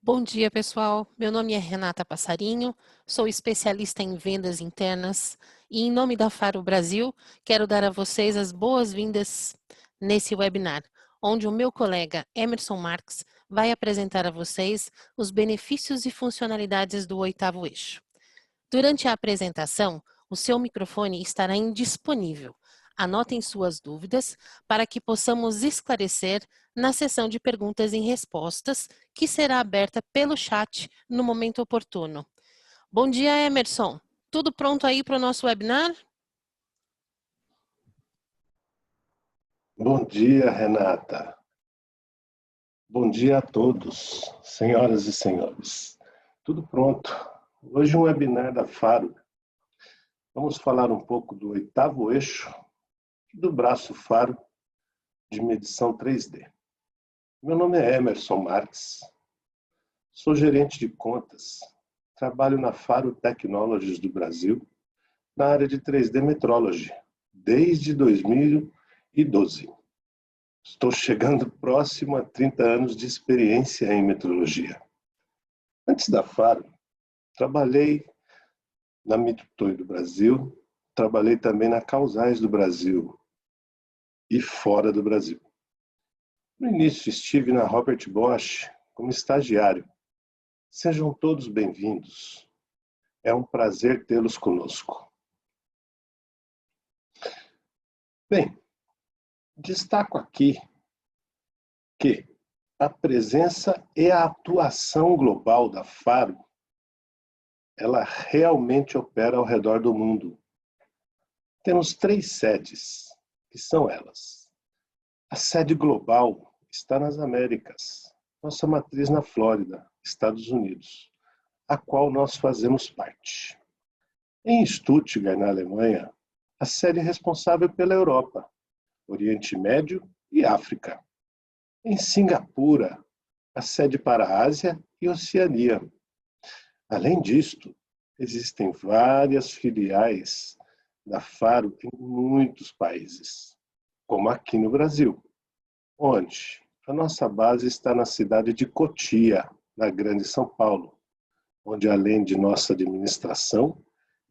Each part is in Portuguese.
Bom dia, pessoal. Meu nome é Renata Passarinho, sou especialista em vendas internas e, em nome da Faro Brasil, quero dar a vocês as boas-vindas nesse webinar, onde o meu colega Emerson Marques vai apresentar a vocês os benefícios e funcionalidades do oitavo eixo. Durante a apresentação, o seu microfone estará indisponível. Anotem suas dúvidas para que possamos esclarecer na sessão de perguntas e respostas, que será aberta pelo chat no momento oportuno. Bom dia, Emerson. Tudo pronto aí para o nosso webinar? Bom dia, Renata. Bom dia a todos, senhoras e senhores. Tudo pronto. Hoje um webinar da Faro. Vamos falar um pouco do oitavo eixo e do braço Faro de medição 3D. Meu nome é Emerson Marques, sou gerente de contas, trabalho na Faro Technologies do Brasil, na área de 3D Metrology, desde 2012. Estou chegando próximo a 30 anos de experiência em metrologia. Antes da Faro, trabalhei na Mitutoyo do Brasil, trabalhei também na Causais do Brasil e fora do Brasil. No início estive na Robert Bosch como estagiário. Sejam todos bem-vindos. É um prazer tê-los conosco. Bem, destaco aqui que a presença e a atuação global da Faro, ela realmente opera ao redor do mundo. Temos 3 sedes, que são elas. A sede global está nas Américas, nossa matriz na Flórida, Estados Unidos, a qual nós fazemos parte. Em Stuttgart, na Alemanha, a sede é responsável pela Europa, Oriente Médio e África. Em Singapura, a sede para a Ásia e Oceania. Além disto, existem várias filiais da Faro em muitos países, como aqui no Brasil, onde a nossa base está na cidade de Cotia, na Grande São Paulo, onde além de nossa administração,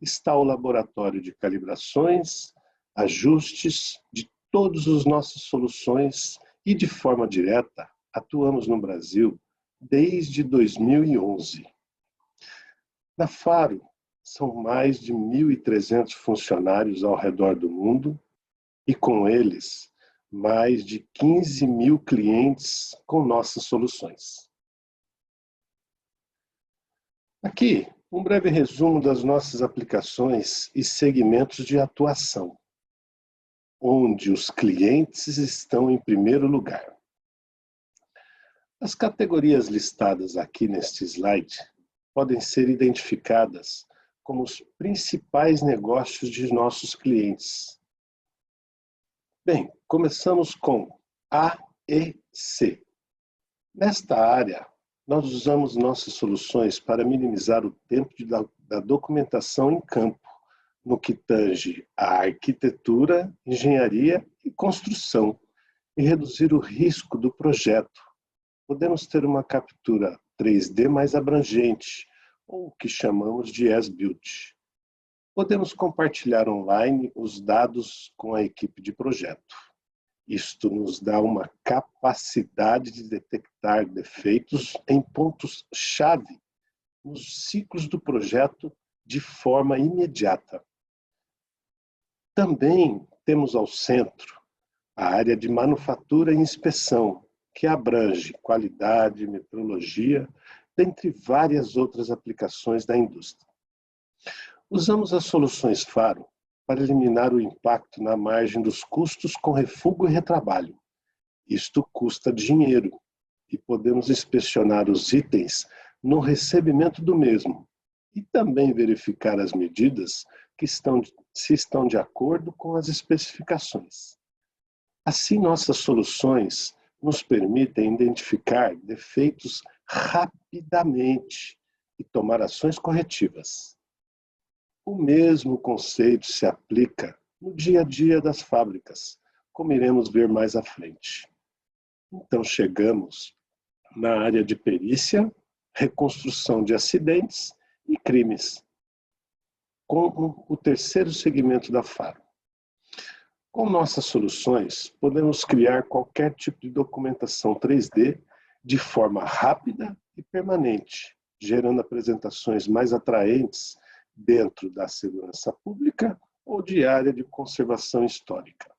está o laboratório de calibrações, ajustes de todas as nossas soluções e de forma direta atuamos no Brasil desde 2011. Na Faro, são mais de 1.300 funcionários ao redor do mundo e, com eles, mais de 15 mil clientes com nossas soluções. Aqui, um breve resumo das nossas aplicações e segmentos de atuação, onde os clientes estão em primeiro lugar. As categorias listadas aqui neste slide podem ser identificadas como os principais negócios de nossos clientes. Bem, começamos com A e C. Nesta área, nós usamos nossas soluções para minimizar o tempo da documentação em campo, no que tange à arquitetura, engenharia e construção, e reduzir o risco do projeto. Podemos ter uma captura 3D mais abrangente, ou o que chamamos de as-built. Podemos compartilhar online os dados com a equipe de projeto. Isto nos dá uma capacidade de detectar defeitos em pontos-chave nos ciclos do projeto de forma imediata. Também temos ao centro a área de manufatura e inspeção, que abrange qualidade, metrologia, dentre várias outras aplicações da indústria. Usamos as soluções Faro para eliminar o impacto na margem dos custos com refúgio e retrabalho. Isto custa dinheiro e podemos inspecionar os itens no recebimento do mesmo e também verificar as medidas se estão de acordo com as especificações. Assim, nossas soluções nos permitem identificar defeitos rapidamente e tomar ações corretivas. O mesmo conceito se aplica no dia a dia das fábricas, como iremos ver mais à frente. Então chegamos na área de perícia reconstrução de acidentes e crimes, como o terceiro segmento da Faro. Com nossas soluções, podemos criar qualquer tipo de documentação 3D de forma rápida e permanente, gerando apresentações mais atraentes dentro da segurança pública ou de área de conservação histórica.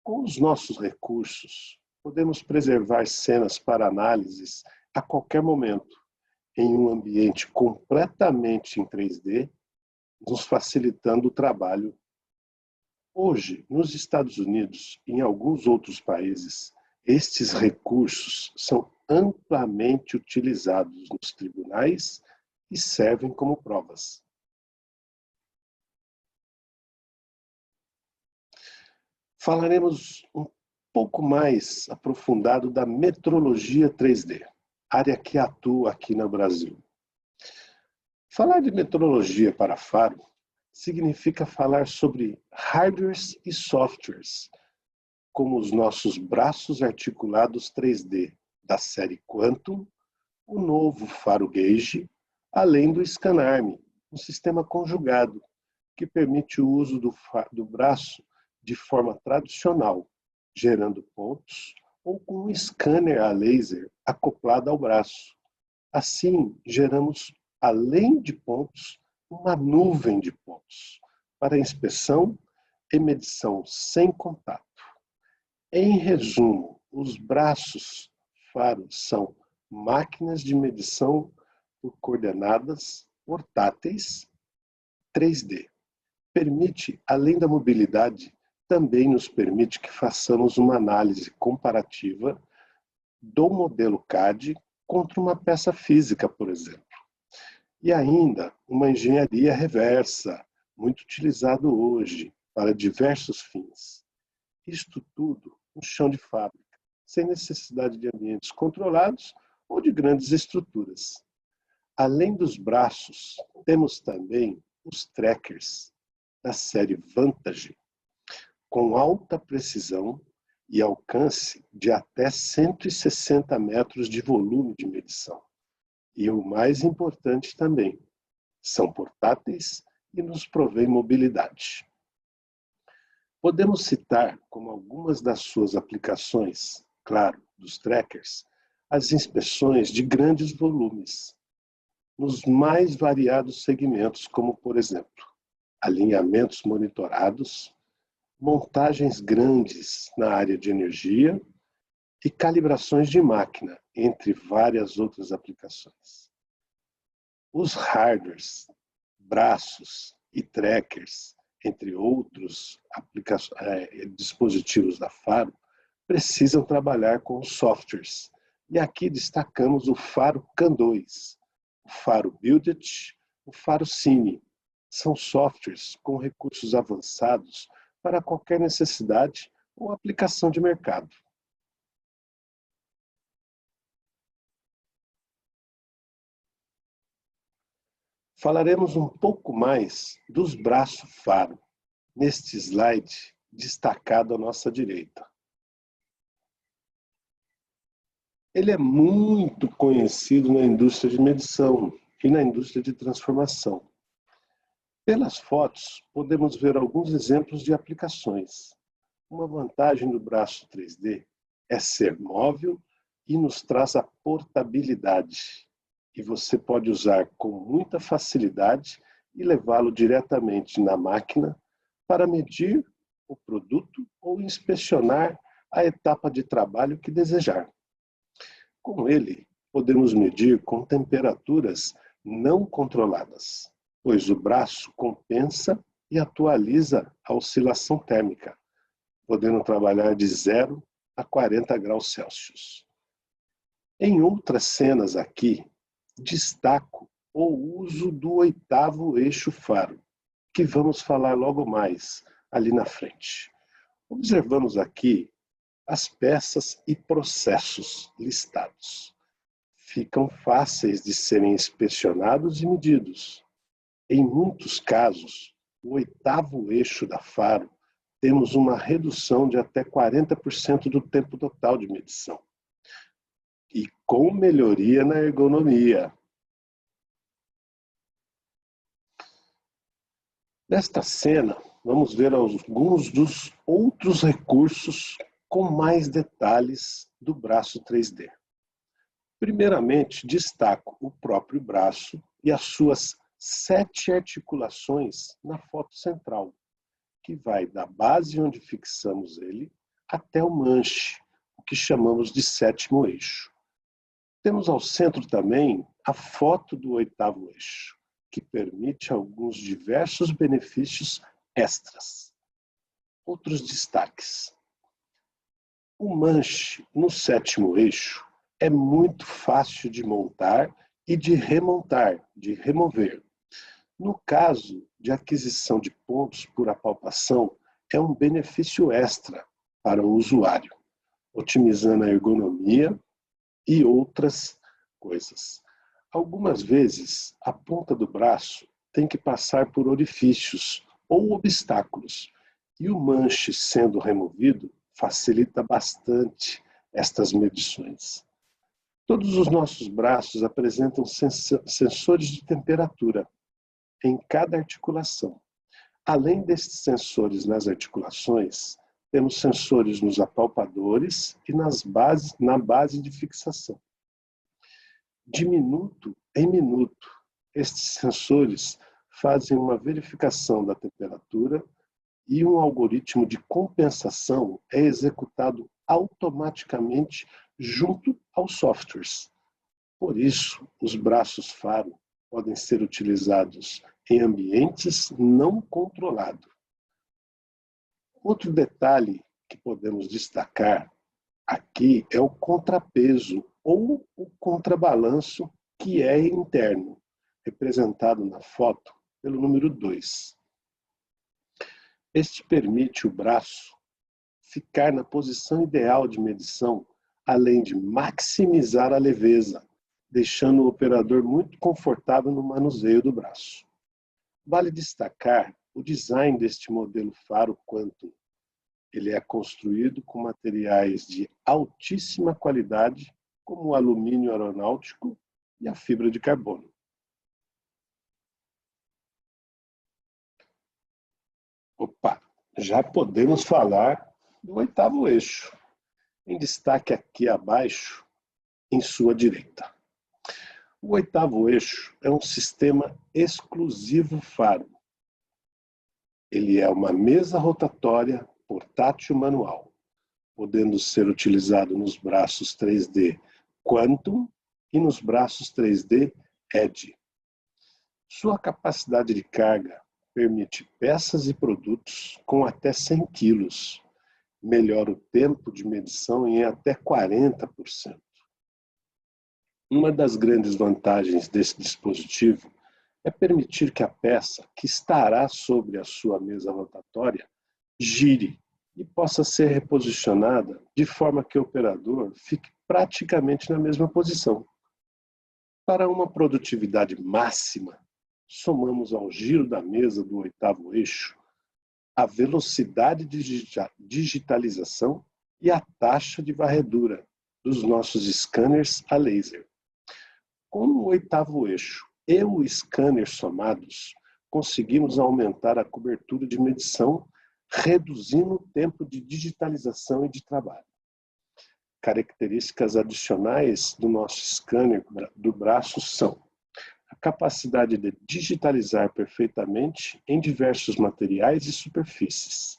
Com os nossos recursos, podemos preservar cenas para análises a qualquer momento, em um ambiente completamente em 3D, nos facilitando o trabalho. Hoje, nos Estados Unidos e em alguns outros países, estes recursos são amplamente utilizados nos tribunais e servem como provas. Falaremos um pouco mais aprofundado da metrologia 3D, área que atua aqui no Brasil. Falar de metrologia para Faro significa falar sobre hardwares e softwares, como os nossos braços articulados 3D da série Quantum, o novo Faro Gauge, além do ScanArm, um sistema conjugado que permite o uso do braço de forma tradicional, gerando pontos, ou com um scanner a laser acoplado ao braço. Assim, geramos, além de pontos, uma nuvem de pontos para inspeção e medição sem contato. Em resumo, os braços Faro são máquinas de medição por coordenadas portáteis 3D. Permite, além da mobilidade, também nos permite que façamos uma análise comparativa do modelo CAD contra uma peça física, por exemplo. E ainda uma engenharia reversa, muito utilizado hoje para diversos fins. Isto tudo no chão de fábrica, sem necessidade de ambientes controlados ou de grandes estruturas. Além dos braços, temos também os trackers da série Vantage, com alta precisão e alcance de até 160 metros de volume de medição. E o mais importante também, são portáteis e nos provém mobilidade. Podemos citar como algumas das suas aplicações, claro, dos trackers, as inspeções de grandes volumes, nos mais variados segmentos, como, por exemplo, alinhamentos monitorados, montagens grandes na área de energia e calibrações de máquina, entre várias outras aplicações. Os hardwares, braços e trackers, entre outros dispositivos da Faro, precisam trabalhar com os softwares. E aqui destacamos o Faro CAN2, o Faro Build-It, o Faro Cine. São softwares com recursos avançados para qualquer necessidade ou aplicação de mercado. Falaremos um pouco mais dos braços Faro, neste slide destacado à nossa direita. Ele é muito conhecido na indústria de medição e na indústria de transformação. Pelas fotos, podemos ver alguns exemplos de aplicações. Uma vantagem do braço 3D é ser móvel e nos traz a portabilidade. E você pode usar com muita facilidade e levá-lo diretamente na máquina para medir o produto ou inspecionar a etapa de trabalho que desejar. Com ele, podemos medir com temperaturas não controladas, pois o braço compensa e atualiza a oscilação térmica, podendo trabalhar de 0 a 40 graus Celsius. Em outras cenas aqui, destaco o uso do 8º eixo Faro, que vamos falar logo mais ali na frente. Observamos aqui as peças e processos listados. Ficam fáceis de serem inspecionados e medidos. Em muitos casos, o 8º eixo da Faro, temos uma redução de até 40% do tempo total de medição. E com melhoria na ergonomia, Nesta cena, vamos ver alguns dos outros recursos com mais detalhes do braço 3D. Primeiramente, destaco o próprio braço e as suas 7 articulações na foto central, que vai da base onde fixamos ele até o manche, o que chamamos de 7º eixo. Temos ao centro também a foto do 8º eixo, que permite alguns diversos benefícios extras. Outros destaques. O manche no 7º eixo é muito fácil de montar e de remontar, de remover. No caso de aquisição de pontos por apalpação, é um benefício extra para o usuário, otimizando a ergonomia e outras coisas. Algumas vezes, a ponta do braço tem que passar por orifícios ou obstáculos, e o manche sendo removido facilita bastante estas medições. Todos os nossos braços apresentam sensores de temperatura em cada articulação. Além destes sensores nas articulações, temos sensores nos apalpadores e na base de fixação. De minuto em minuto, estes sensores fazem uma verificação da temperatura e um algoritmo de compensação é executado automaticamente junto aos softwares. Por isso, os braços faro podem ser utilizados em ambientes não controlados. Outro detalhe que podemos destacar aqui é o contrapeso ou o contrabalanço, que é interno, representado na foto pelo número 2. Este permite o braço ficar na posição ideal de medição, além de maximizar a leveza, deixando o operador muito confortável no manuseio do braço. Vale destacar o design deste modelo faro Quantum. Ele é construído com materiais de altíssima qualidade, como o alumínio aeronáutico e a fibra de carbono. Opa, já podemos falar do 8º eixo. Em destaque aqui abaixo, em sua direita. O 8º eixo é um sistema exclusivo faro. Ele é uma mesa rotatória portátil manual, podendo ser utilizado nos braços 3D Quantum e nos braços 3D Edge. Sua capacidade de carga permite peças e produtos com até 100 kg. Melhora o tempo de medição em até 40%. Uma das grandes vantagens desse dispositivo é permitir que a peça que estará sobre a sua mesa rotatória gire e possa ser reposicionada de forma que o operador fique praticamente na mesma posição. Para uma produtividade máxima, somamos ao giro da mesa do 8º eixo a velocidade de digitalização e a taxa de varredura dos nossos scanners a laser. Com o 8º eixo e o scanner somados, conseguimos aumentar a cobertura de medição, reduzindo o tempo de digitalização e de trabalho. Características adicionais do nosso scanner do braço são a capacidade de digitalizar perfeitamente em diversos materiais e superfícies,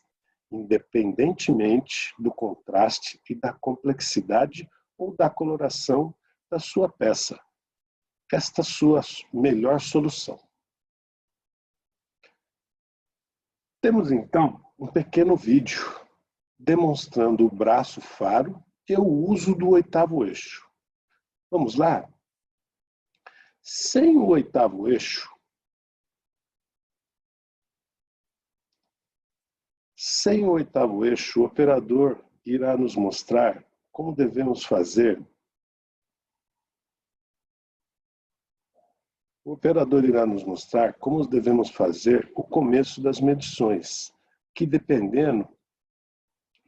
independentemente do contraste e da complexidade ou da coloração da sua peça. Esta é a sua melhor solução. Temos então um pequeno vídeo demonstrando o braço faro e o uso do 8º eixo. Vamos lá? Sem o 8º eixo, o operador irá nos mostrar como devemos fazer. O operador irá nos mostrar como devemos fazer o começo das medições, que dependendo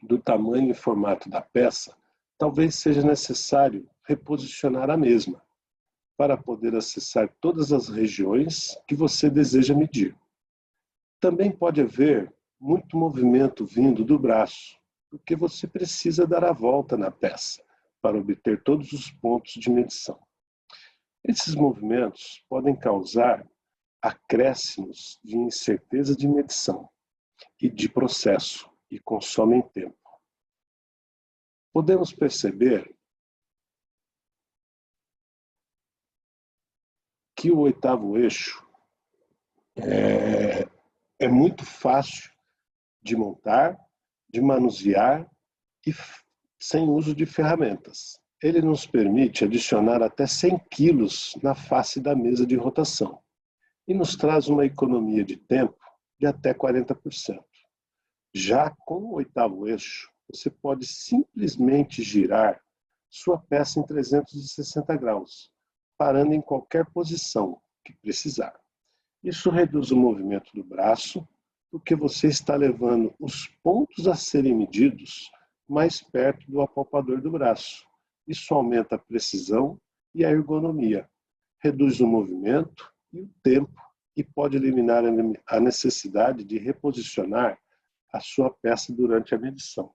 do tamanho e formato da peça, talvez seja necessário reposicionar a mesma, para poder acessar todas as regiões que você deseja medir. Também pode haver muito movimento vindo do braço, porque você precisa dar a volta na peça para obter todos os pontos de medição. Esses movimentos podem causar acréscimos de incerteza de medição e de processo e consomem tempo. Podemos perceber que o oitavo eixo é muito fácil de montar, de manusear e sem uso de ferramentas. Ele nos permite adicionar até 100 quilos na face da mesa de rotação e nos traz uma economia de tempo de até 40%. Já com o oitavo eixo, você pode simplesmente girar sua peça em 360 graus, parando em qualquer posição que precisar. Isso reduz o movimento do braço, porque você está levando os pontos a serem medidos mais perto do apalpador do braço. Isso aumenta a precisão e a ergonomia, reduz o movimento e o tempo e pode eliminar a necessidade de reposicionar a sua peça durante a medição.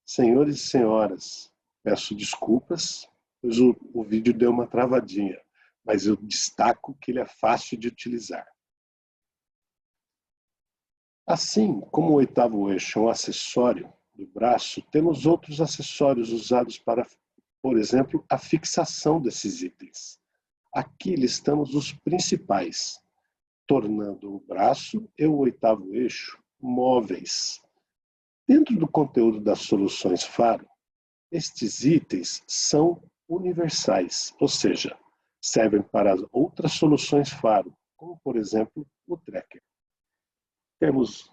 Senhores e senhoras, peço desculpas, pois o vídeo deu uma travadinha, mas eu destaco que ele é fácil de utilizar. Assim como o oitavo eixo é um acessório do braço, temos outros acessórios usados para, por exemplo, a fixação desses itens. Aqui listamos os principais, tornando o braço e o oitavo eixo móveis. Dentro do conteúdo das soluções Faro, estes itens são universais, ou seja, servem para outras soluções Faro, como por exemplo o tracker. Temos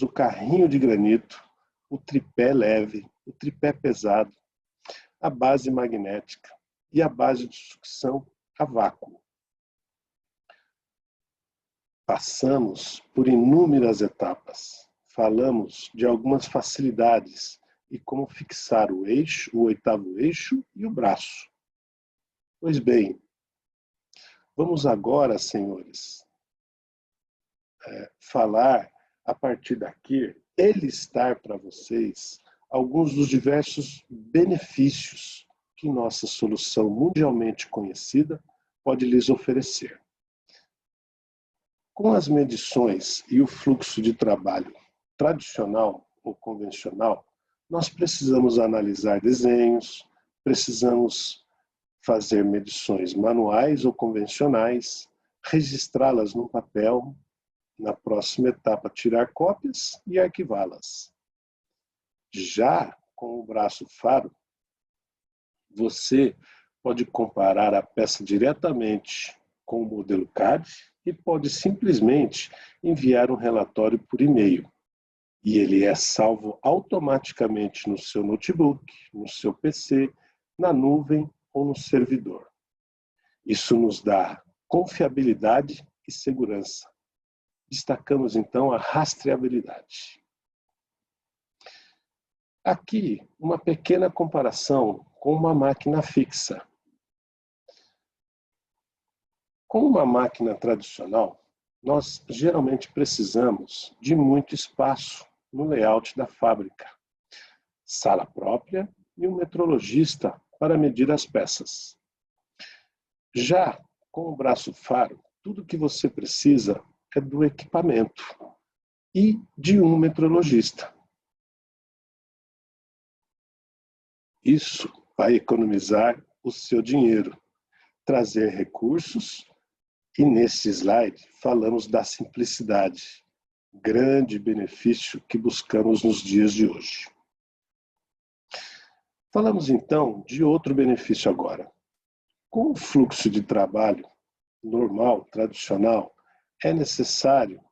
o carrinho de granito, o tripé leve, o tripé pesado, a base magnética e a base de sucção a vácuo. Passamos por inúmeras etapas. Falamos de algumas facilidades e como fixar o eixo, o oitavo eixo e o braço. Pois bem, vamos agora, senhores, falar a partir daqui e listar para vocês alguns dos diversos benefícios que nossa solução mundialmente conhecida pode lhes oferecer. Com as medições e o fluxo de trabalho tradicional ou convencional, nós precisamos analisar desenhos, precisamos fazer medições manuais ou convencionais, registrá-las no papel, na próxima etapa tirar cópias e arquivá-las. Já com o braço Faro, você pode comparar a peça diretamente com o modelo CAD e pode simplesmente enviar um relatório por e-mail. E ele é salvo automaticamente no seu notebook, no seu PC, na nuvem ou no servidor. Isso nos dá confiabilidade e segurança. Destacamos então a rastreabilidade. Aqui, uma pequena comparação com uma máquina fixa. Com uma máquina tradicional, nós geralmente precisamos de muito espaço no layout da fábrica, sala própria e um metrologista para medir as peças. Já com o braço Faro, tudo que você precisa é do equipamento e de um metrologista. Isso vai economizar o seu dinheiro, trazer recursos. E nesse slide falamos da simplicidade, grande benefício que buscamos nos dias de hoje. Falamos então de outro benefício agora. Com o fluxo de trabalho normal, tradicional, é necessário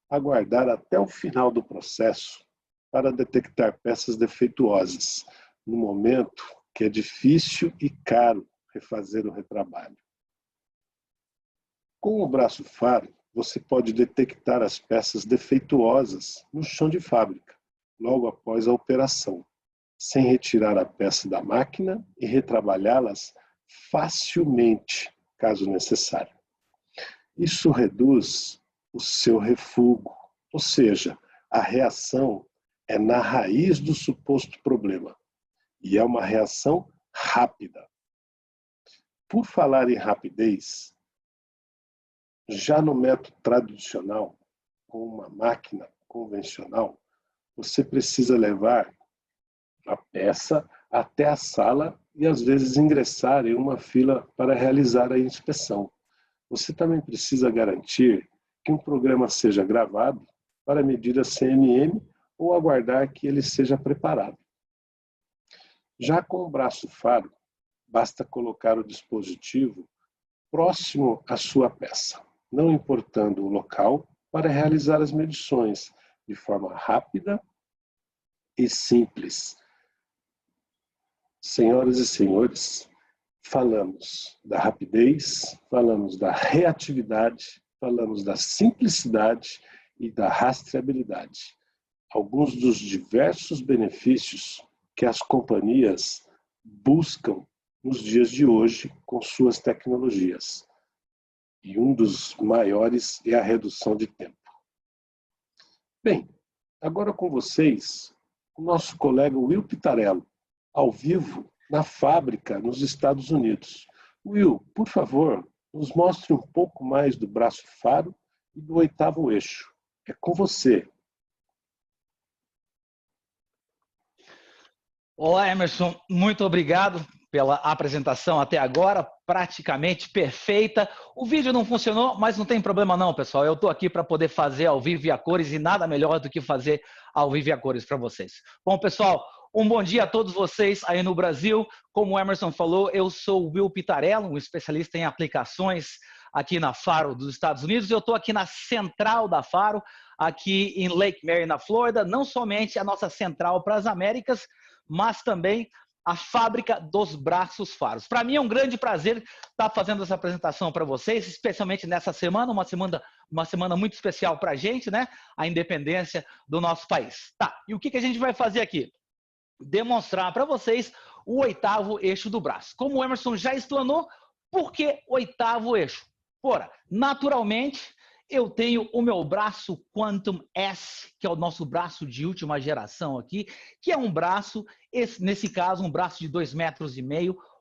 aguardar até o final do processo para detectar peças defeituosas, no momento que é difícil e caro refazer o retrabalho. Com o braço Faro, você pode detectar as peças defeituosas no chão de fábrica, logo após a operação, sem retirar a peça da máquina e retrabalhá-las facilmente, caso necessário. Isso reduz o seu refúgio, ou seja, a reação é na raiz do suposto problema e é uma reação rápida. Por falar em rapidez, já no método tradicional, com uma máquina convencional, você precisa levar a peça até a sala e às vezes ingressar em uma fila para realizar a inspeção. Você também precisa garantir que um programa seja gravado para medir a CMM ou aguardar que ele seja preparado. Já com o braço faro, basta colocar o dispositivo próximo à sua peça, não importando o local, para realizar as medições de forma rápida e simples. Senhoras e senhores, falamos da rapidez, falamos da reatividade, falamos da simplicidade e da rastreabilidade. Alguns dos diversos benefícios que as companhias buscam nos dias de hoje com suas tecnologias. E um dos maiores é a redução de tempo. Bem, agora com vocês, o nosso colega Will Pitarello, ao vivo, na fábrica, nos Estados Unidos. Will, por favor, nos mostre um pouco mais do braço faro e do 8º eixo. É com você. Olá, Emerson. Muito obrigado pela apresentação até agora, praticamente perfeita. O vídeo não funcionou, mas não tem problema não, pessoal. Eu estou aqui para poder fazer ao vivo e a cores e nada melhor do que fazer ao vivo e a cores para vocês. Bom, pessoal, um bom dia a todos vocês aí no Brasil. Como o Emerson falou, eu sou o Will Pitarello, um especialista em aplicações aqui na Faro dos Estados Unidos. Eu estou aqui na central da Faro, aqui em Lake Mary, na Flórida. Não somente a nossa central para as Américas, mas também a fábrica dos braços faros. Para mim é um grande prazer estar fazendo essa apresentação para vocês, especialmente nessa semana, uma semana muito especial para a gente, né? A independência do nosso país. Tá, e o que a gente vai fazer aqui? Demonstrar para vocês o 8º eixo do braço. Como o Emerson já explanou, por que 8º eixo? Ora, naturalmente, eu tenho o meu braço Quantum S, que é o nosso braço de última geração aqui, que é um braço, nesse caso, um braço de 2,5 metros,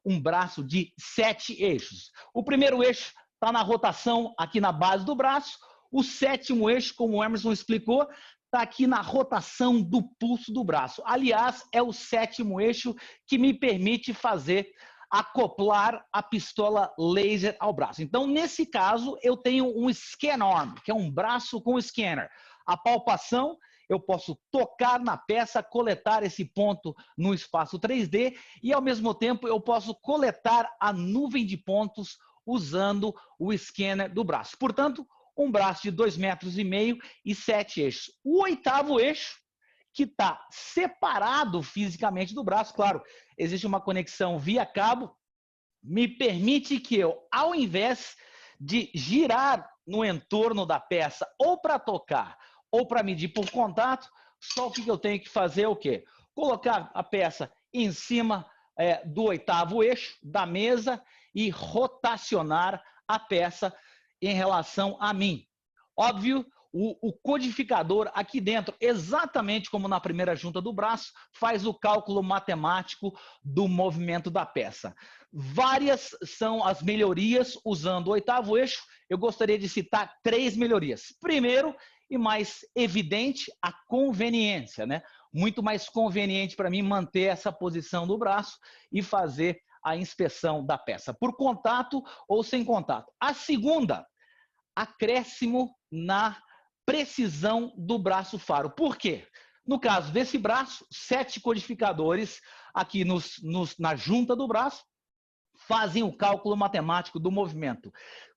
um braço de 7 eixos. O primeiro eixo está na rotação aqui na base do braço, o 7º eixo, como o Emerson explicou, está aqui na rotação do pulso do braço. Aliás, é o 7º eixo que me permite acoplar a pistola laser ao braço. Então, nesse caso, eu tenho um scan arm, que é um braço com scanner. A palpação, eu posso tocar na peça, coletar esse ponto no espaço 3D e, ao mesmo tempo, eu posso coletar a nuvem de pontos usando o scanner do braço. Portanto, um braço de 2,5 metros e 7 eixos. O 8º eixo, que está separado fisicamente do braço, claro, existe uma conexão via cabo, me permite que eu, ao invés de girar no entorno da peça, ou para tocar, ou para medir por contato, só o que eu tenho que fazer é o quê? Colocar a peça em cima do 8º eixo da mesa e rotacionar a peça em relação a mim. Óbvio, o codificador aqui dentro, exatamente como na primeira junta do braço, faz o cálculo matemático do movimento da peça. Várias são as melhorias usando o 8º eixo. Eu gostaria de citar 3 melhorias. Primeiro, e mais evidente, a conveniência, né? Muito mais conveniente para mim manter essa posição do braço e fazer a inspeção da peça, por contato ou sem contato. A segunda, acréscimo na precisão do braço faro. Por quê? No caso desse braço, 7 codificadores aqui na junta do braço fazem o cálculo matemático do movimento.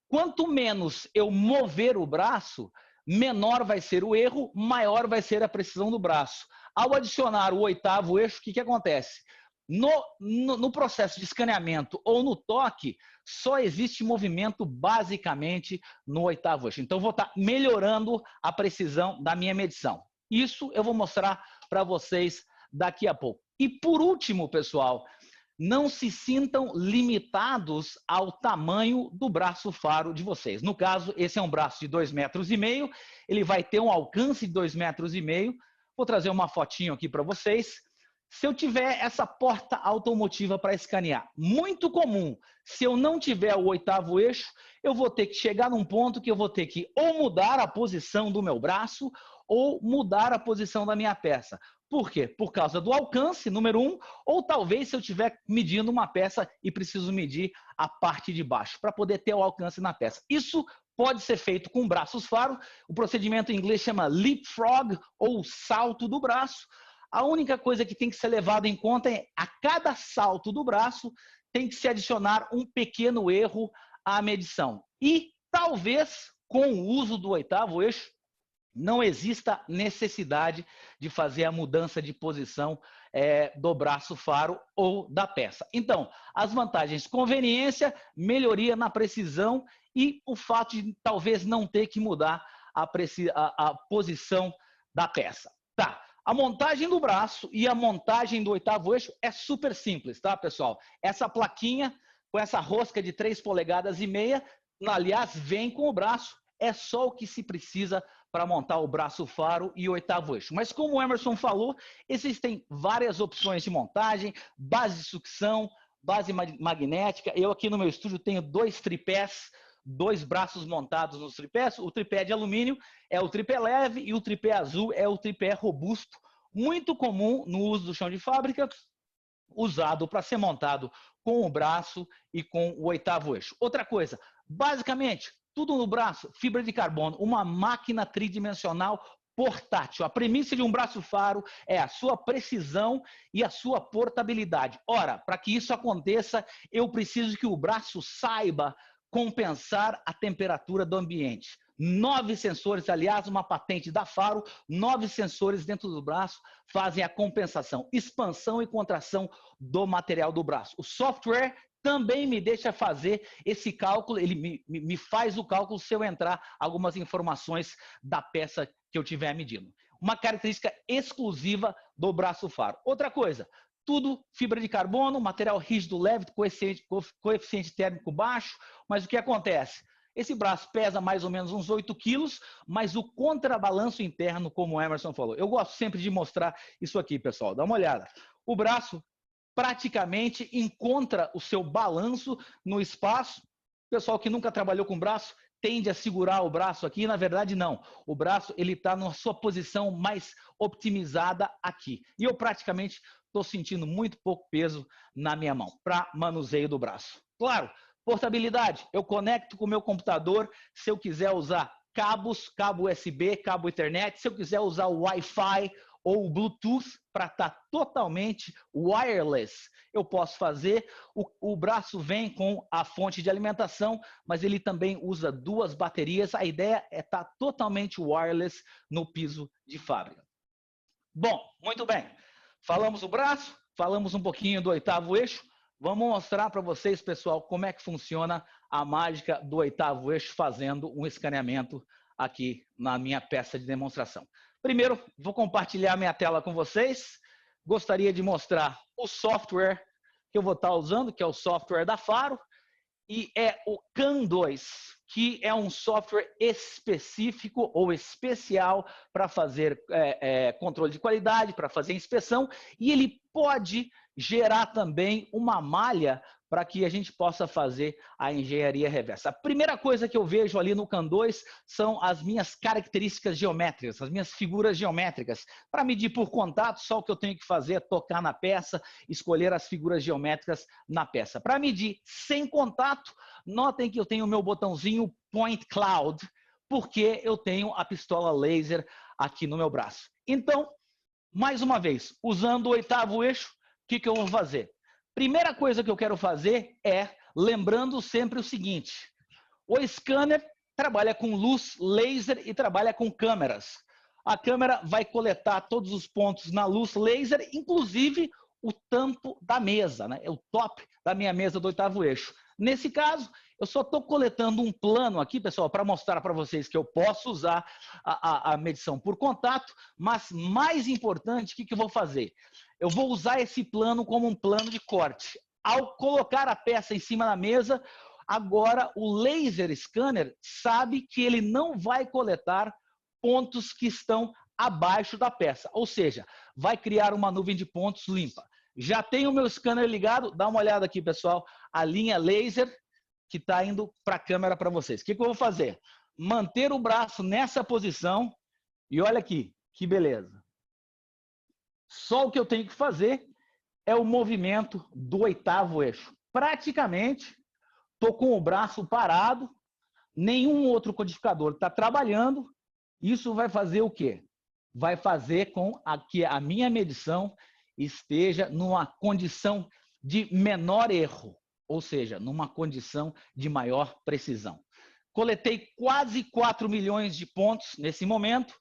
Quanto menos eu mover o braço, menor vai ser o erro, maior vai ser a precisão do braço. Ao adicionar o 8º eixo, o que acontece? No processo de escaneamento ou no toque, só existe movimento basicamente no 8º eixo. Então, vou estar melhorando a precisão da minha medição. Isso eu vou mostrar para vocês daqui a pouco. E por último, pessoal, não se sintam limitados ao tamanho do braço faro de vocês. No caso, esse é um braço de 2,5 metros, ele vai ter um alcance de 2,5 metros. Vou trazer uma fotinho aqui para vocês. Se eu tiver essa porta automotiva para escanear, muito comum, se eu não tiver o 8º eixo, eu vou ter que chegar num ponto que eu vou ter que ou mudar a posição do meu braço ou mudar a posição da minha peça. Por quê? Por causa do alcance, número 1, ou talvez se eu estiver medindo uma peça e preciso medir a parte de baixo, para poder ter o alcance na peça. Isso pode ser feito com braços faro, o procedimento em inglês chama leapfrog, ou salto do braço. A única coisa que tem que ser levado em conta é, a cada salto do braço, tem que se adicionar um pequeno erro à medição. E talvez, com o uso do 8º eixo, não exista necessidade de fazer a mudança de posição do braço faro ou da peça. Então, as vantagens: conveniência, melhoria na precisão e o fato de talvez não ter que mudar a posição da peça. Tá. A montagem do braço e a montagem do 8º eixo é super simples, tá, pessoal? Essa plaquinha com essa rosca de 3,5 polegadas, aliás, vem com o braço, é só o que se precisa para montar o braço faro e o 8º eixo. Mas como o Emerson falou, existem várias opções de montagem: base de sucção, base magnética. Eu aqui no meu estúdio tenho 2 tripés, 2 braços montados nos tripés. O tripé de alumínio é o tripé leve e o tripé azul é o tripé robusto, muito comum no uso do chão de fábrica, usado para ser montado com o braço e com o 8º eixo. Outra coisa, basicamente, tudo no braço, fibra de carbono, uma máquina tridimensional portátil. A premissa de um braço faro é a sua precisão e a sua portabilidade. Ora, para que isso aconteça, eu preciso que o braço saiba compensar a temperatura do ambiente. 9 sensores, aliás, uma patente da Faro, 9 sensores dentro do braço fazem a compensação, expansão e contração do material do braço. O software também me deixa fazer esse cálculo, ele me faz o cálculo se eu entrar algumas informações da peça que eu estiver medindo. Uma característica exclusiva do braço faro. Outra coisa, tudo fibra de carbono, material rígido leve, coeficiente térmico baixo, mas o que acontece? Esse braço pesa mais ou menos uns 8 quilos, mas o contrabalanço interno, como o Emerson falou. Eu gosto sempre de mostrar isso aqui, pessoal. Dá uma olhada. O braço praticamente encontra o seu balanço no espaço. O pessoal que nunca trabalhou com braço tende a segurar o braço aqui, na verdade não. O braço ele está na sua posição mais optimizada aqui. E eu praticamente estou sentindo muito pouco peso na minha mão para manuseio do braço. Claro, portabilidade. Eu conecto com o meu computador se eu quiser usar cabos, cabo USB, cabo Ethernet, se eu quiser usar o Wi-Fi ou o Bluetooth para estar totalmente wireless, eu posso fazer. O braço vem com a fonte de alimentação, mas ele também usa 2 baterias. A ideia é estar totalmente wireless no piso de fábrica. Bom, muito bem. Falamos do braço, falamos um pouquinho do 8º eixo. Vamos mostrar para vocês, pessoal, como é que funciona a mágica do 8º eixo fazendo um escaneamento aqui na minha peça de demonstração. Primeiro, vou compartilhar minha tela com vocês. Gostaria de mostrar o software que eu vou estar usando, que é o software da Faro, e é o CAN2, que é um software específico ou especial para fazer controle de qualidade, para fazer inspeção, e ele pode gerar também uma malha para que a gente possa fazer a engenharia reversa. A primeira coisa que eu vejo ali no CAN2 são as minhas características geométricas, as minhas figuras geométricas. Para medir por contato, só o que eu tenho que fazer é tocar na peça, escolher as figuras geométricas na peça. Para medir sem contato, notem que eu tenho o meu botãozinho Point Cloud, porque eu tenho a pistola laser aqui no meu braço. Então, mais uma vez, usando o 8º eixo, o que eu vou fazer? Primeira coisa que eu quero fazer é, lembrando sempre o seguinte: o scanner trabalha com luz laser e trabalha com câmeras. A câmera vai coletar todos os pontos na luz laser, inclusive o tampo da mesa, né? O top da minha mesa do 8º eixo. Nesse caso, eu só estou coletando um plano aqui, pessoal, para mostrar para vocês que eu posso usar a medição por contato, mas mais importante, o que eu vou fazer? Eu vou usar esse plano como um plano de corte. Ao colocar a peça em cima da mesa, agora o laser scanner sabe que ele não vai coletar pontos que estão abaixo da peça, ou seja, vai criar uma nuvem de pontos limpa. Já tenho o meu scanner ligado, dá uma olhada aqui, pessoal, a linha laser que está indo para a câmera para vocês. O que eu vou fazer? Manter o braço nessa posição e olha aqui, que beleza. Só o que eu tenho que fazer é o movimento do 8º eixo. Praticamente, estou com o braço parado, nenhum outro codificador está trabalhando. Isso vai fazer o quê? Vai fazer com que a minha medição esteja numa condição de menor erro, ou seja, numa condição de maior precisão. Coletei quase 4 milhões de pontos nesse momento.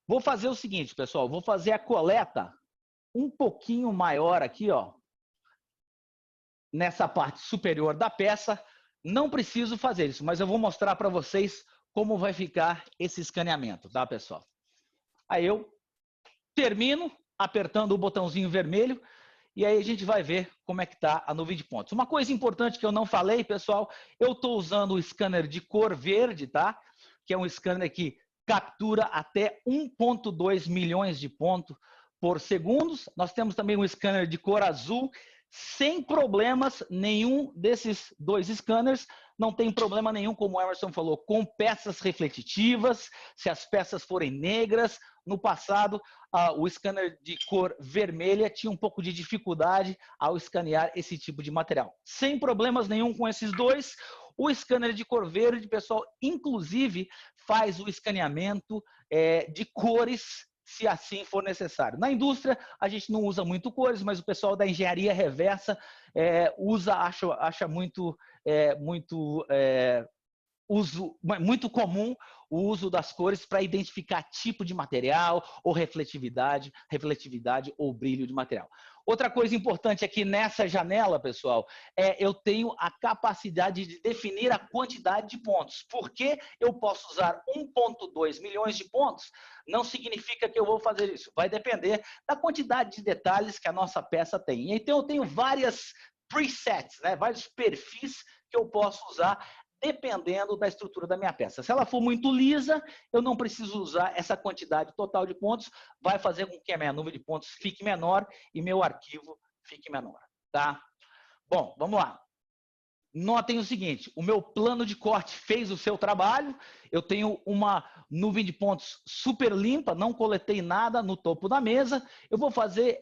Vou fazer o seguinte, pessoal, vou fazer a coleta um pouquinho maior aqui, ó, nessa parte superior da peça. Não preciso fazer isso, mas eu vou mostrar para vocês como vai ficar esse escaneamento, tá, pessoal? Aí eu termino apertando o botãozinho vermelho e aí a gente vai ver como é que está a nuvem de pontos. Uma coisa importante que eu não falei, pessoal, eu estou usando o scanner de cor verde, tá? Que é um scanner que captura até 1,2 milhões de pontos por segundo. Nós temos também um scanner de cor azul, sem problemas nenhum desses dois scanners. Não tem problema nenhum, como o Emerson falou, com peças refletitivas, se as peças forem negras. No passado, o scanner de cor vermelha tinha um pouco de dificuldade ao escanear esse tipo de material. Sem problemas nenhum com esses dois. O scanner de cor verde, pessoal, inclusive faz o escaneamento de cores, se assim for necessário. Na indústria, a gente não usa muito cores, mas o pessoal da engenharia reversa acha muito comum o uso das cores para identificar tipo de material ou refletividade ou brilho de material. Outra coisa importante aqui nessa janela, pessoal, eu tenho a capacidade de definir a quantidade de pontos. Porque eu posso usar 1,2 milhões de pontos, não significa que eu vou fazer isso. Vai depender da quantidade de detalhes que a nossa peça tem. Então, eu tenho várias presets, né? Vários perfis que eu posso usar dependendo da estrutura da minha peça. Se ela for muito lisa, eu não preciso usar essa quantidade total de pontos, vai fazer com que a minha nuvem de pontos fique menor e meu arquivo fique menor, tá? Bom, vamos lá. Notem o seguinte, o meu plano de corte fez o seu trabalho, eu tenho uma nuvem de pontos super limpa, não coletei nada no topo da mesa, eu vou fazer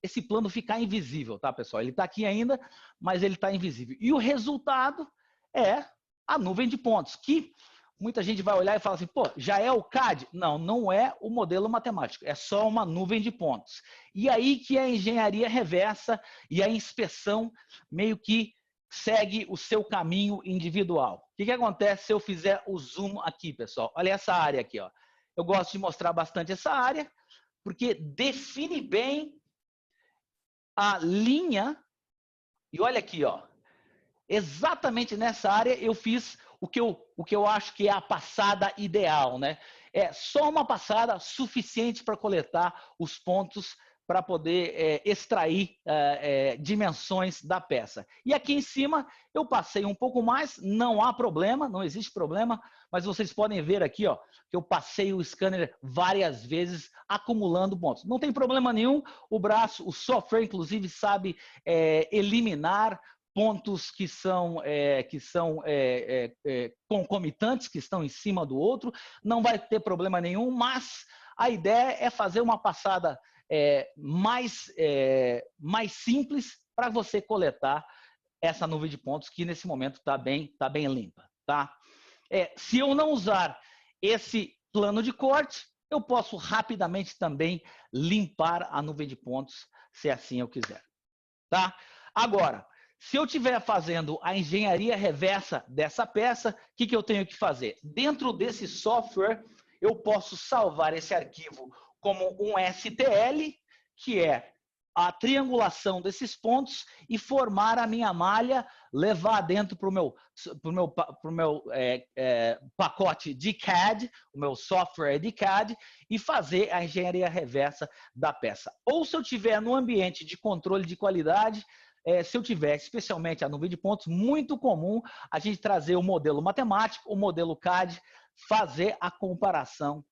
esse plano ficar invisível, tá, pessoal? Ele está aqui ainda, mas ele está invisível. E o resultado é a nuvem de pontos, que muita gente vai olhar e fala assim, pô, já é o CAD? Não, não é o modelo matemático, é só uma nuvem de pontos. E aí que a engenharia reversa e a inspeção meio que segue o seu caminho individual. O que acontece se eu fizer o zoom aqui, pessoal? Olha essa área aqui, ó. Eu gosto de mostrar bastante essa área, porque define bem a linha. E olha aqui, ó. Exatamente nessa área eu fiz o que eu acho que é a passada ideal, né? É só uma passada suficiente para coletar os pontos para poder extrair dimensões da peça. E aqui em cima eu passei um pouco mais, não há problema, não existe problema, mas vocês podem ver aqui, ó, que eu passei o scanner várias vezes acumulando pontos. Não tem problema nenhum, o software inclusive sabe eliminar pontos que são concomitantes, que estão em cima do outro, não vai ter problema nenhum, mas a ideia é fazer uma passada mais simples para você coletar essa nuvem de pontos que nesse momento está bem limpa, tá? Se eu não usar esse plano de corte, eu posso rapidamente também limpar a nuvem de pontos, se assim eu quiser, tá? Agora, se eu estiver fazendo a engenharia reversa dessa peça, o que eu tenho que fazer? Dentro desse software, eu posso salvar esse arquivo como um STL, que é a triangulação desses pontos e formar a minha malha, levar dentro para o meu pacote de CAD, o meu software de CAD, e fazer a engenharia reversa da peça. Ou se eu tiver no ambiente de controle de qualidade, se eu tiver especialmente a nuvem de pontos, muito comum a gente trazer o modelo matemático, o modelo CAD, fazer a comparação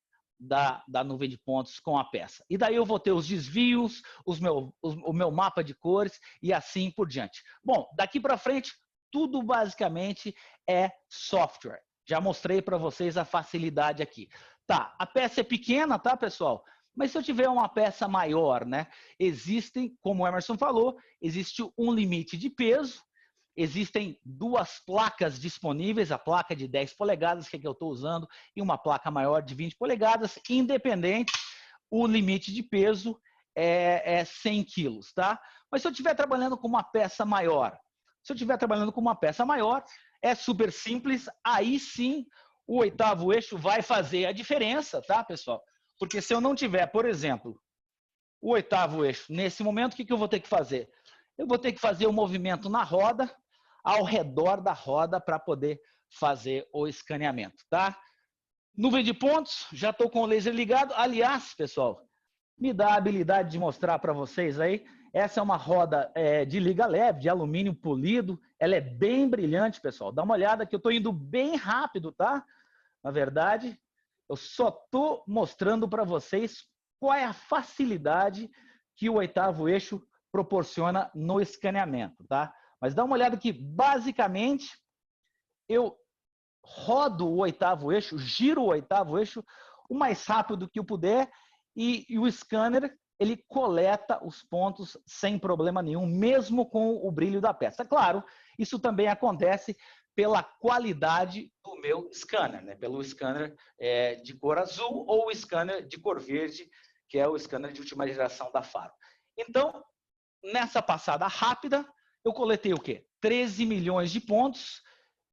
da nuvem de pontos com a peça. E daí eu vou ter os desvios, o meu mapa de cores e assim por diante. Bom, daqui para frente, tudo basicamente é software. Já mostrei para vocês a facilidade aqui. Tá, a peça é pequena, tá, pessoal? Mas se eu tiver uma peça maior, né? Existem, como o Emerson falou, existe um limite de peso. Existem duas placas disponíveis, a placa de 10 polegadas, que é que eu estou usando, e uma placa maior de 20 polegadas, independente, o limite de peso é 100 quilos, tá? Mas se eu estiver trabalhando com uma peça maior, é super simples, aí sim o oitavo eixo vai fazer a diferença, tá, pessoal? Porque se eu não tiver, por exemplo, o oitavo eixo, nesse momento, o que eu vou ter que fazer? Eu vou ter que fazer o movimento na roda, ao redor da roda, para poder fazer o escaneamento, tá? Nuvem de pontos, já estou com o laser ligado. Aliás, pessoal, me dá a habilidade de mostrar para vocês aí. Essa é uma roda de liga leve, de alumínio polido. Ela é bem brilhante, pessoal. Dá uma olhada que eu estou indo bem rápido, tá? Na verdade, eu só estou mostrando para vocês qual é a facilidade que o oitavo eixo proporciona no escaneamento, tá? Mas dá uma olhada que, basicamente, eu rodo o oitavo eixo, giro o oitavo eixo o mais rápido que eu puder e o scanner, ele coleta os pontos sem problema nenhum, mesmo com o brilho da peça. Claro, isso também acontece pela qualidade do meu scanner, né? Pelo scanner de cor azul ou o scanner de cor verde, que é o scanner de última geração da Faro. Então, nessa passada rápida, eu coletei o quê? 13 milhões de pontos.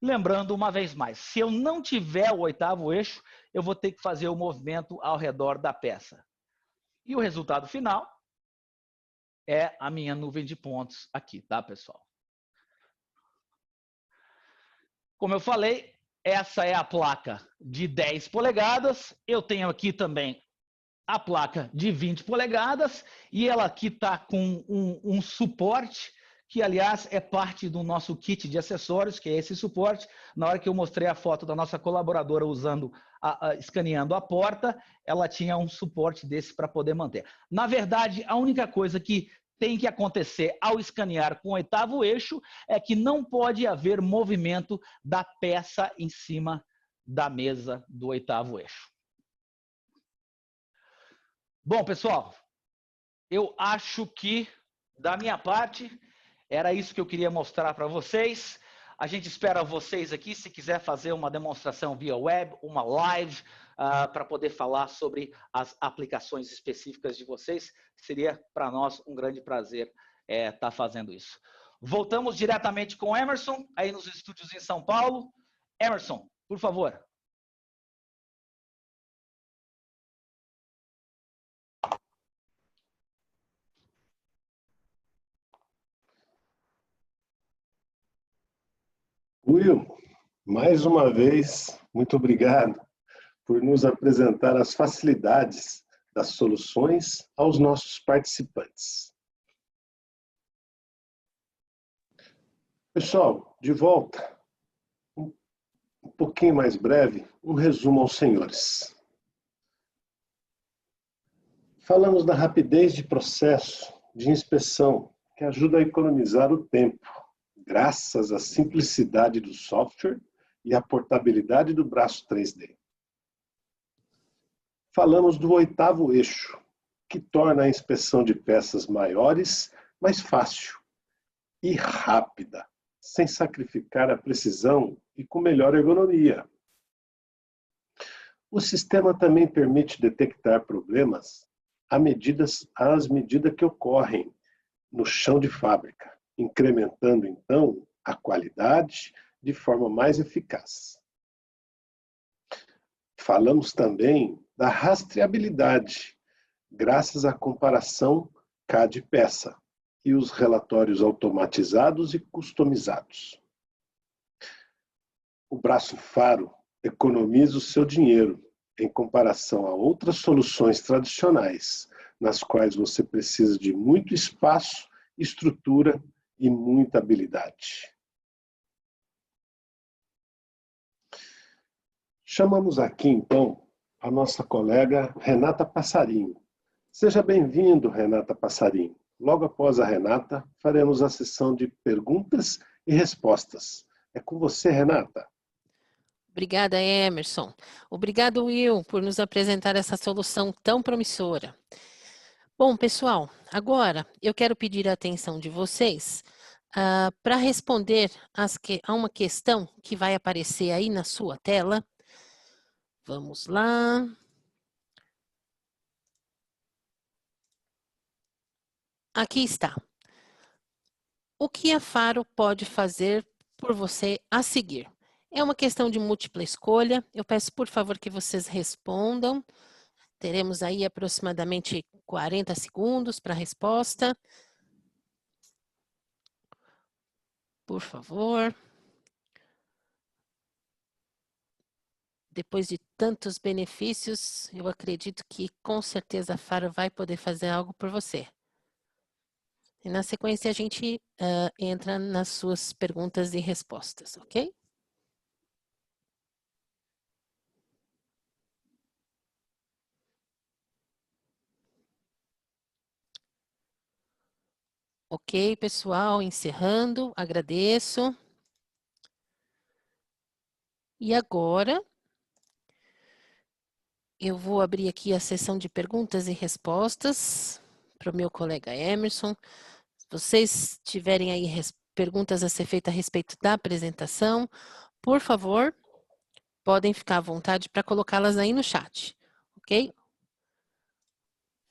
Lembrando uma vez mais, se eu não tiver o oitavo eixo, eu vou ter que fazer o movimento ao redor da peça. E o resultado final é a minha nuvem de pontos aqui, tá, pessoal? Como eu falei, essa é a placa de 10 polegadas. Eu tenho aqui também a placa de 20 polegadas e ela aqui está com um suporte que, aliás, é parte do nosso kit de acessórios, que é esse suporte. Na hora que eu mostrei a foto da nossa colaboradora usando, escaneando a porta, ela tinha um suporte desse para poder manter. Na verdade, a única coisa que tem que acontecer ao escanear com o oitavo eixo é que não pode haver movimento da peça em cima da mesa do oitavo eixo. Bom, pessoal, eu acho que, da minha parte, era isso que eu queria mostrar para vocês. A gente espera vocês aqui, se quiser fazer uma demonstração via web, uma live, para poder falar sobre as aplicações específicas de vocês. Seria para nós um grande prazer estar fazendo isso. Voltamos diretamente com o Emerson, aí nos estúdios em São Paulo. Emerson, por favor. Will, mais uma vez, muito obrigado por nos apresentar as facilidades das soluções aos nossos participantes. Pessoal, de volta, um pouquinho mais breve, um resumo aos senhores. Falamos da rapidez de processo de inspeção, que ajuda a economizar o tempo, graças à simplicidade do software e à portabilidade do braço 3D. Falamos do oitavo eixo, que torna a inspeção de peças maiores mais fácil e rápida, sem sacrificar a precisão e com melhor ergonomia. O sistema também permite detectar problemas às medidas que ocorrem no chão de fábrica, incrementando, então, a qualidade de forma mais eficaz. Falamos também da rastreabilidade, graças à comparação CAD peça e os relatórios automatizados e customizados. O braço Faro economiza o seu dinheiro em comparação a outras soluções tradicionais, nas quais você precisa de muito espaço, estrutura e muita habilidade. Chamamos aqui, então, a nossa colega Renata Passarinho. Seja bem-vindo, Renata Passarinho. Logo após a Renata, faremos a sessão de perguntas e respostas. É com você, Renata. Obrigada, Emerson. Obrigado, Will, por nos apresentar essa solução tão promissora. Bom, pessoal, agora eu quero pedir a atenção de vocês para responder a uma questão que vai aparecer aí na sua tela. Vamos lá. Aqui está. O que a Faro pode fazer por você a seguir? É uma questão de múltipla escolha. Eu peço, por favor, que vocês respondam. Teremos aí aproximadamente 40 segundos para a resposta. Por favor. Depois de tantos benefícios, eu acredito que com certeza a Faro vai poder fazer algo por você. E na sequência a gente entra nas suas perguntas e respostas, ok? Ok, pessoal, encerrando, agradeço. E agora, eu vou abrir aqui a sessão de perguntas e respostas para o meu colega Emerson. Se vocês tiverem aí perguntas a ser feitas a respeito da apresentação, por favor, podem ficar à vontade para colocá-las aí no chat, ok?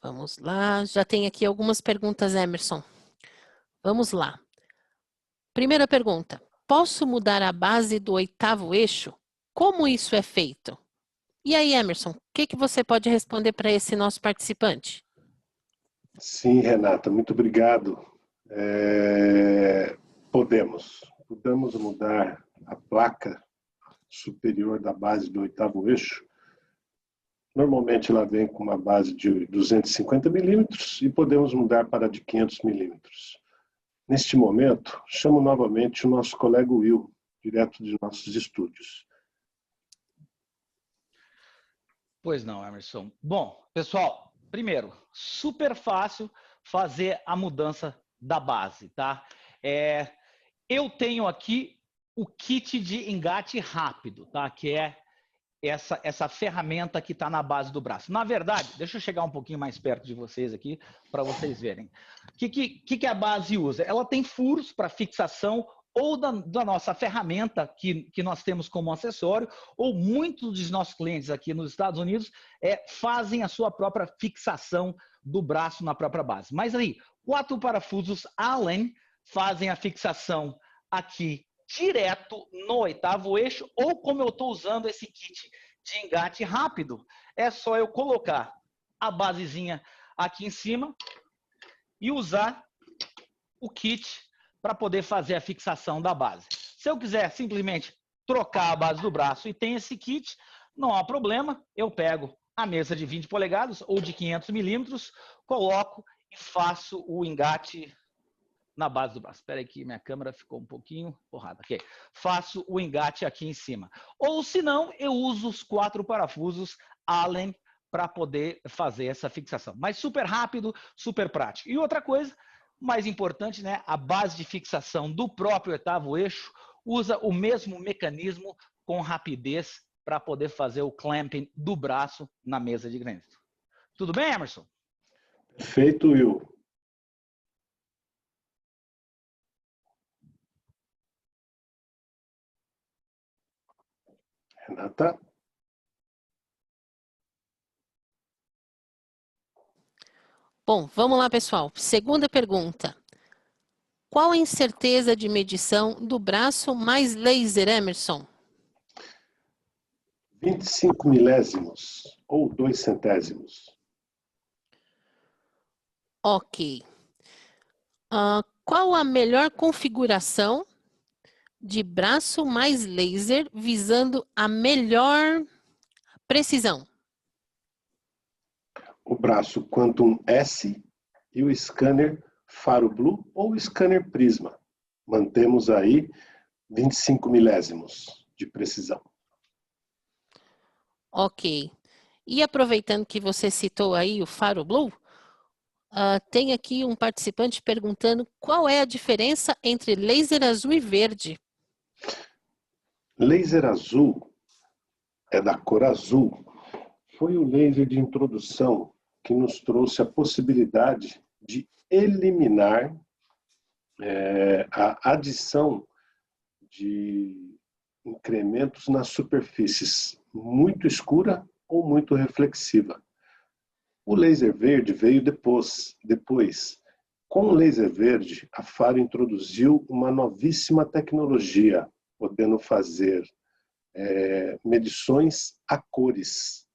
Vamos lá, já tem aqui algumas perguntas, Emerson. Vamos lá. Primeira pergunta. Posso mudar a base do 8º eixo? Como isso é feito? E aí, Emerson, o que você pode responder para esse nosso participante? Sim, Renata, muito obrigado. Podemos mudar a placa superior da base do 8º eixo. Normalmente ela vem com uma base de 250 milímetros e podemos mudar para de 500 milímetros. Neste momento, chamo novamente o nosso colega Will, direto de nossos estúdios. Pois não, Emerson. Bom, pessoal, primeiro, super fácil fazer a mudança da base, tá? Eu tenho aqui o kit de engate rápido, tá? Que é essa ferramenta que está na base do braço. Na verdade, deixa eu chegar um pouquinho mais perto de vocês aqui, para vocês verem. O que a base usa? Ela tem furos para fixação ou da nossa ferramenta que nós temos como acessório, ou muitos dos nossos clientes aqui nos Estados Unidos fazem a sua própria fixação do braço na própria base. Mas aí, 4 parafusos Allen fazem a fixação aqui direto no 8º eixo, ou como eu estou usando esse kit de engate rápido, é só eu colocar a basezinha aqui em cima e usar o kit para poder fazer a fixação da base. Se eu quiser simplesmente trocar a base do braço e tem esse kit, não há problema, eu pego a mesa de 20 polegadas ou de 500 milímetros, coloco e faço o engate na base do braço. Espera aí que minha câmera ficou um pouquinho porrada. Ok. Faço o engate aqui em cima. Ou se não, eu uso os 4 parafusos Allen para poder fazer essa fixação. Mas super rápido, super prático. E outra coisa, mais importante, né? A base de fixação do próprio 8º eixo usa o mesmo mecanismo com rapidez para poder fazer o clamping do braço na mesa de granito. Tudo bem, Emerson? Perfeito, Will. Renata? Bom, vamos lá, pessoal. Segunda pergunta. Qual a incerteza de medição do braço mais laser, Emerson? 25 milésimos ou 2 centésimos. Ok. Qual a melhor configuração de braço mais laser visando a melhor precisão? O braço Quantum S e o scanner Faro Blue ou scanner Prisma. Mantemos aí 25 milésimos de precisão. Ok. E aproveitando que você citou aí o Faro Blue, tem aqui um participante perguntando qual é a diferença entre laser azul e verde. Laser azul é da cor azul. Foi o laser de introdução que nos trouxe a possibilidade de eliminar a adição de incrementos nas superfícies muito escura ou muito reflexiva. O laser verde veio depois. Com o laser verde, a Faro introduziu uma novíssima tecnologia, podendo fazer medições a cores,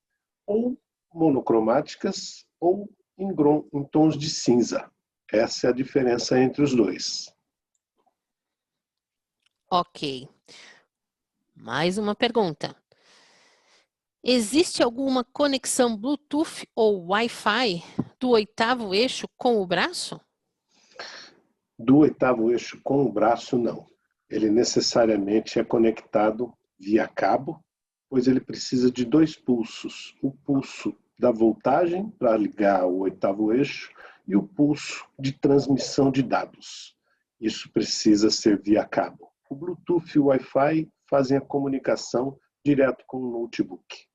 ou monocromáticas, ou em tons de cinza. Essa é a diferença entre os dois. Ok. Mais uma pergunta. Existe alguma conexão Bluetooth ou Wi-Fi do 8º eixo com o braço? Do 8º eixo com o braço, não. Ele necessariamente é conectado via cabo, pois ele precisa de 2 pulsos. O pulso da voltagem para ligar o 8º eixo e o pulso de transmissão de dados. Isso precisa ser via cabo. O Bluetooth e o Wi-Fi fazem a comunicação direto com o notebook.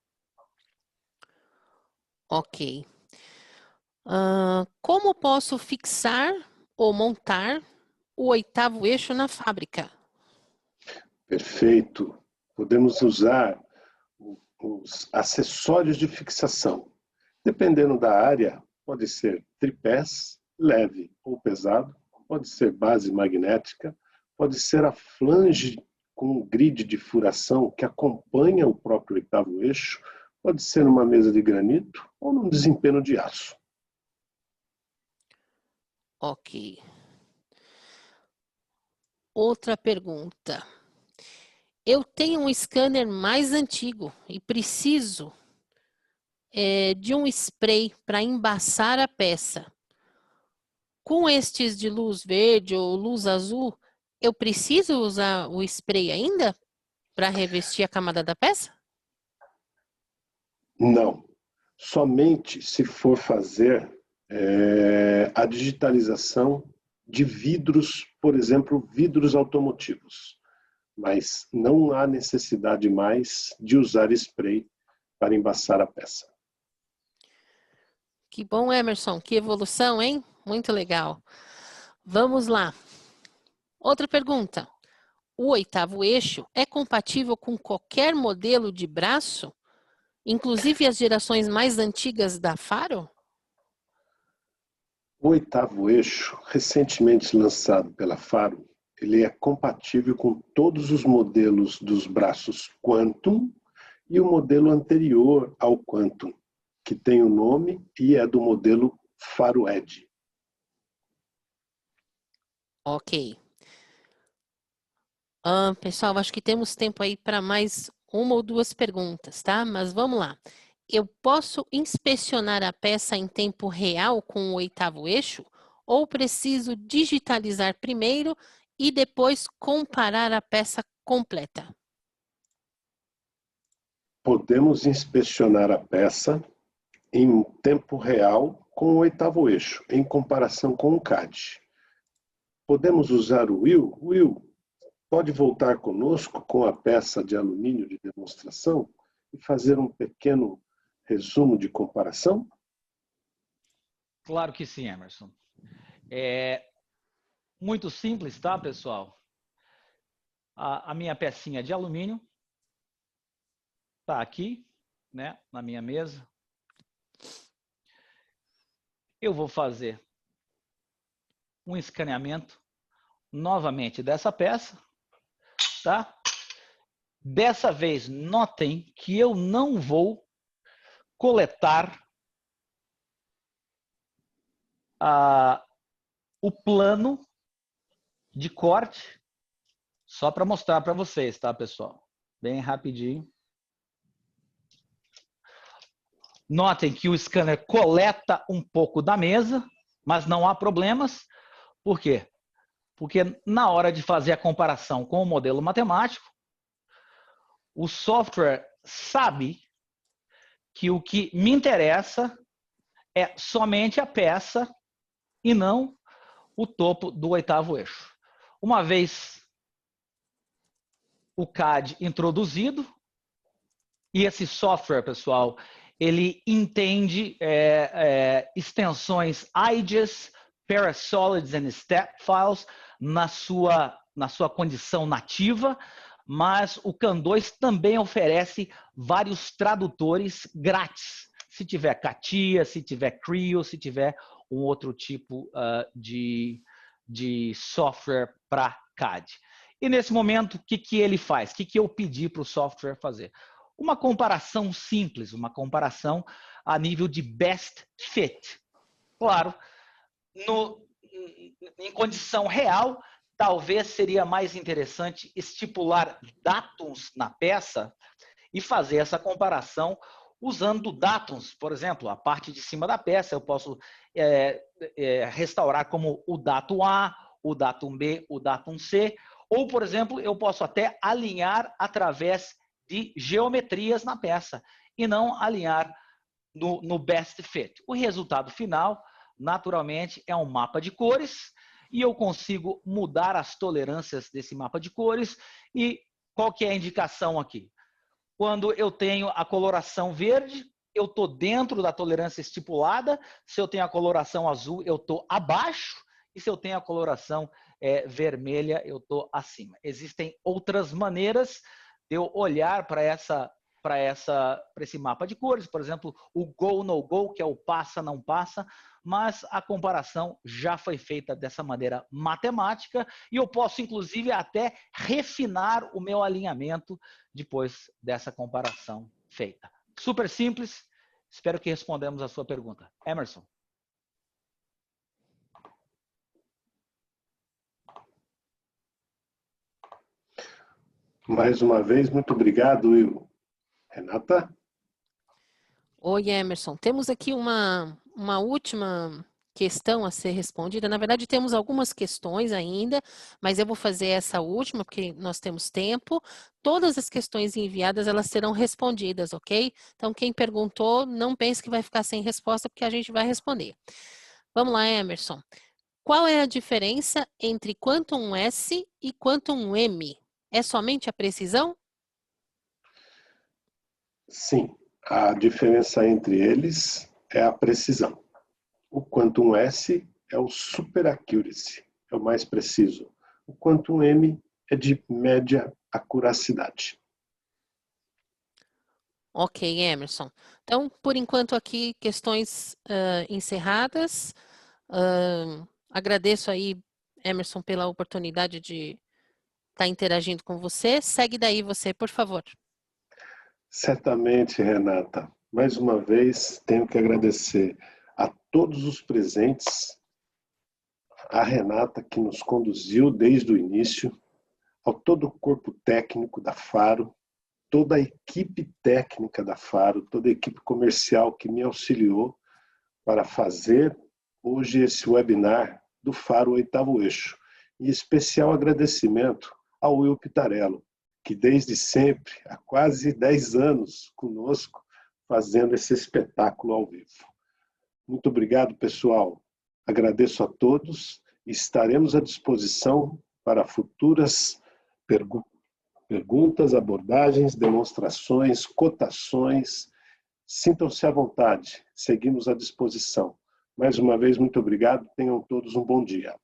Ok. Como posso fixar ou montar o 8º eixo na fábrica? Perfeito. Podemos usar os acessórios de fixação. Dependendo da área, pode ser tripés, leve ou pesado, pode ser base magnética, pode ser a flange com um grid de furação que acompanha o próprio 8º eixo, pode ser numa mesa de granito ou num desempenho de aço. Ok. Outra pergunta. Eu tenho um scanner mais antigo e preciso de um spray para embaçar a peça. Com estes de luz verde ou luz azul, eu preciso usar o spray ainda para revestir a camada da peça? Não. Somente se for fazer a digitalização de vidros, por exemplo, vidros automotivos. Mas não há necessidade mais de usar spray para embaçar a peça. Que bom, Emerson. Que evolução, hein? Muito legal. Vamos lá. Outra pergunta. O 8º eixo é compatível com qualquer modelo de braço, inclusive as gerações mais antigas da Faro? O 8º eixo, recentemente lançado pela Faro, ele é compatível com todos os modelos dos braços Quantum e o modelo anterior ao Quantum, que tem o nome e é do modelo Faro Edge. Ok. Pessoal, acho que temos tempo aí para mais uma ou duas perguntas, tá? Mas vamos lá. Eu posso inspecionar a peça em tempo real com o 8º eixo ou preciso digitalizar primeiro e depois comparar a peça completa? Podemos inspecionar a peça em tempo real com o 8º eixo, em comparação com o CAD. Podemos usar o Will? Will, pode voltar conosco com a peça de alumínio de demonstração e fazer um pequeno resumo de comparação? Claro que sim, Emerson. É muito simples, tá, pessoal? A minha pecinha de alumínio está aqui, né, na minha mesa. Eu vou fazer um escaneamento novamente dessa peça, tá? Dessa vez, notem que eu não vou coletar o plano de corte, só para mostrar para vocês, tá, pessoal? Bem rapidinho. Notem que o scanner coleta um pouco da mesa, mas não há problemas. Por quê? Porque na hora de fazer a comparação com o modelo matemático, o software sabe que o que me interessa é somente a peça e não o topo do 8º eixo. Uma vez o CAD introduzido, e esse software, pessoal, ele entende extensões IGES, Parasolids and Step Files na sua condição nativa, mas o CAN2 também oferece vários tradutores grátis. Se tiver CATIA, se tiver Creo, se tiver um outro tipo de software para CAD. E nesse momento, o que ele faz? O que eu pedi para o software fazer? Uma comparação simples, uma comparação a nível de best fit. Claro, em condição real, talvez seria mais interessante estipular datums na peça e fazer essa comparação usando datums. Por exemplo, a parte de cima da peça eu posso restaurar como o datum A, o datum B, o datum C, ou, por exemplo, eu posso até alinhar através de geometrias na peça e não alinhar no best fit. O resultado final, naturalmente, é um mapa de cores e eu consigo mudar as tolerâncias desse mapa de cores. E qual que é a indicação aqui? Quando eu tenho a coloração verde, eu estou dentro da tolerância estipulada. Se eu tenho a coloração azul, eu estou abaixo. E se eu tenho a coloração vermelha, eu estou acima. Existem outras maneiras de eu olhar para esse mapa de cores, por exemplo, o go, no go, que é o passa, não passa, mas a comparação já foi feita dessa maneira matemática e eu posso, inclusive, até refinar o meu alinhamento depois dessa comparação feita. Super simples, espero que respondamos a sua pergunta. Emerson. Mais uma vez, muito obrigado, Will. Renata? Oi, Emerson. Temos aqui uma última questão a ser respondida. Na verdade, temos algumas questões ainda, mas eu vou fazer essa última, porque nós temos tempo. Todas as questões enviadas, elas serão respondidas, ok? Então, quem perguntou, não pense que vai ficar sem resposta, porque a gente vai responder. Vamos lá, Emerson. Qual é a diferença entre Quantum S e Quantum M? É somente a precisão? Sim, a diferença entre eles é a precisão. O Quantum S é o Super Accuracy, é o mais preciso. O Quantum M é de média acuracidade. Ok, Emerson. Então, por enquanto aqui, questões encerradas. Agradeço aí, Emerson, pela oportunidade de estar interagindo com você. Segue daí você, por favor. Certamente, Renata. Mais uma vez, tenho que agradecer a todos os presentes, a Renata, que nos conduziu desde o início, ao todo o corpo técnico da Faro, toda a equipe técnica da Faro, toda a equipe comercial que me auxiliou para fazer hoje esse webinar do Faro 8º Eixo. Em especial agradecimento ao Will Pitarello, que desde sempre, há quase 10 anos conosco, fazendo esse espetáculo ao vivo. Muito obrigado, pessoal. Agradeço a todos e estaremos à disposição para futuras perguntas, abordagens, demonstrações, cotações. Sintam-se à vontade, seguimos à disposição. Mais uma vez, muito obrigado. Tenham todos um bom dia.